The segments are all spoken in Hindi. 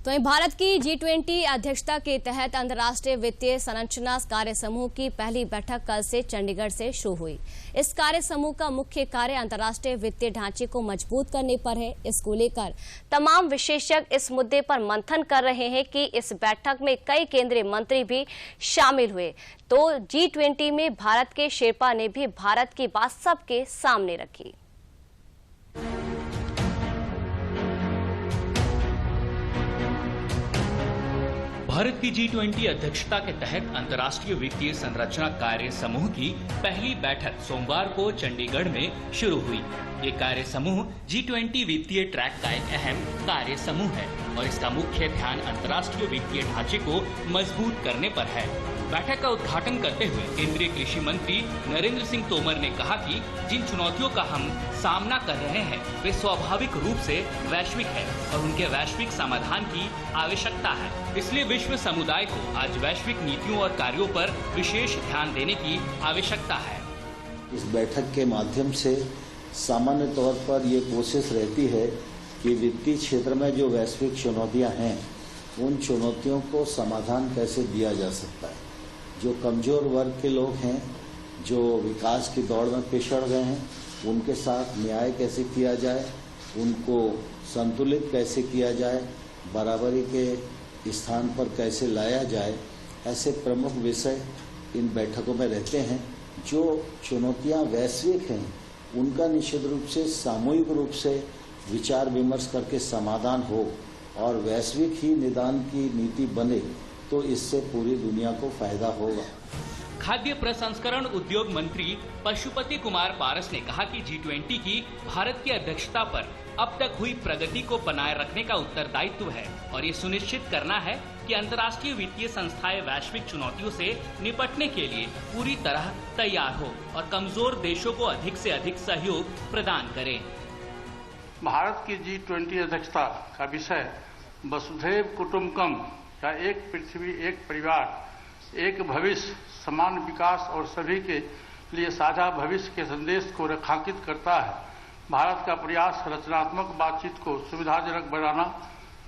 तो वहीं भारत की G20 अध्यक्षता के तहत अंतर्राष्ट्रीय वित्तीय संरचना कार्य समूह की पहली बैठक कल से चंडीगढ़ से शुरू हुई। इस कार्य समूह का मुख्य कार्य अंतर्राष्ट्रीय वित्तीय ढांचे को मजबूत करने पर है। इसको लेकर तमाम विशेषज्ञ इस मुद्दे पर मंथन कर रहे हैं कि इस बैठक में कई केंद्रीय मंत्री भी शामिल हुए। तो G20 में भारत के शेरपा ने भी भारत की बात सबके सामने रखी। भारत की G20 अध्यक्षता के तहत अंतर्राष्ट्रीय वित्तीय संरचना कार्य समूह की पहली बैठक सोमवार को चंडीगढ़ में शुरू हुई। ये कार्य समूह G20 वित्तीय ट्रैक का एक अहम कार्य समूह है और इसका मुख्य ध्यान अंतर्राष्ट्रीय वित्तीय ढांचे को मजबूत करने पर है। बैठक का उद्घाटन करते हुए केंद्रीय कृषि मंत्री नरेंद्र सिंह तोमर ने कहा कि जिन चुनौतियों का हम सामना कर रहे हैं वे स्वाभाविक रूप से वैश्विक है और उनके वैश्विक समाधान की आवश्यकता है। इसलिए विश्व समुदाय को आज वैश्विक नीतियों और कार्यों पर विशेष ध्यान देने की आवश्यकता है। इस बैठक के माध्यम से सामान्य तौर पर ये कोशिश रहती है कि वित्तीय क्षेत्र में जो वैश्विक चुनौतियां हैं उन चुनौतियों को समाधान कैसे दिया जा सकता है। जो कमजोर वर्ग के लोग हैं, जो विकास की दौड़ में पिछड़ गए हैं, उनके साथ न्याय कैसे किया जाए, उनको संतुलित कैसे किया जाए, बराबरी के स्थान पर कैसे लाया जाए, ऐसे प्रमुख विषय इन बैठकों में रहते हैं। जो चुनौतियां वैश्विक हैं उनका निश्चित रूप से सामूहिक रूप से विचार विमर्श करके समाधान हो और वैश्विक ही निदान की नीति बने तो इससे पूरी दुनिया को फायदा होगा। खाद्य प्रसंस्करण उद्योग मंत्री पशुपति कुमार पारस ने कहा कि G20 की भारत की अध्यक्षता पर अब तक हुई प्रगति को बनाए रखने का उत्तरदायित्व है और ये सुनिश्चित करना है कि अंतर्राष्ट्रीय वित्तीय संस्थाएं वैश्विक चुनौतियों से निपटने के लिए पूरी तरह तैयार हो और कमजोर देशों को अधिक से अधिक सहयोग प्रदान करें। भारत की G20 अध्यक्षता का विषय वसुधैव कुटुंबकम या एक पृथ्वी एक परिवार एक भविष्य समान विकास और सभी के लिए साझा भविष्य के संदेश को रेखांकित करता है। भारत का प्रयास रचनात्मक बातचीत को सुविधाजनक बनाना,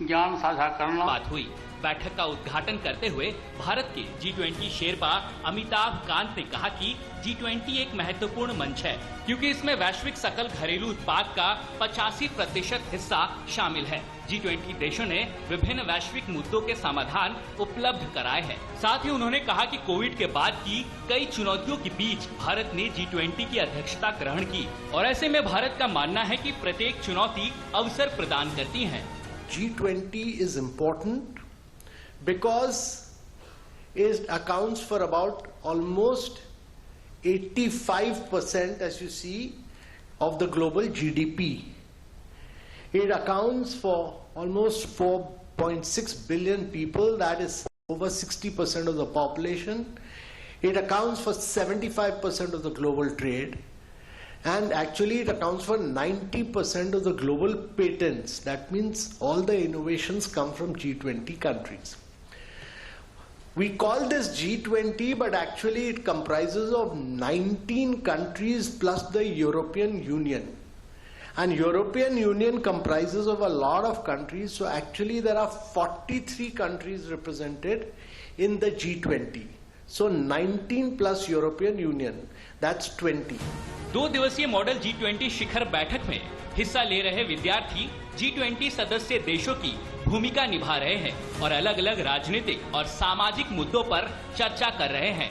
ज्ञान साझा करना। बात हुई। बैठक का उद्घाटन करते हुए भारत के G20 शेरपा अमिताभ कांत ने कहा कि G20 एक महत्वपूर्ण मंच है क्योंकि इसमें वैश्विक सकल घरेलू उत्पाद का 85% हिस्सा शामिल है। G20 देशों ने विभिन्न वैश्विक मुद्दों के समाधान उपलब्ध कराए हैं। साथ ही उन्होंने कहा कि कोविड के बाद की कई चुनौतियों के बीच भारत ने G20 की अध्यक्षता ग्रहण की और ऐसे में भारत का मानना है कि प्रत्येक चुनौती अवसर प्रदान करती है। G20 is important because it accounts for about almost 85%, as you see, of the global GDP. It accounts for almost 4.6 billion people, that is over 60% of the population. It accounts for 75% of the global trade. And actually it accounts for 90% of the global patents. That means all the innovations come from G20 countries. We call this G20, but actually it comprises of 19 countries plus the European Union. And European Union comprises of a lot of countries, so actually there are 43 countries represented in the G20. So 19 plus European Union, that's 20. 2 दिवसीय मॉडल G20 शिखर बैठक में हिस्सा ले रहे विद्यार्थी G20 सदस्य देशों की भूमिका निभा रहे हैं और अलग अलग राजनीतिक और सामाजिक मुद्दों पर चर्चा कर रहे हैं।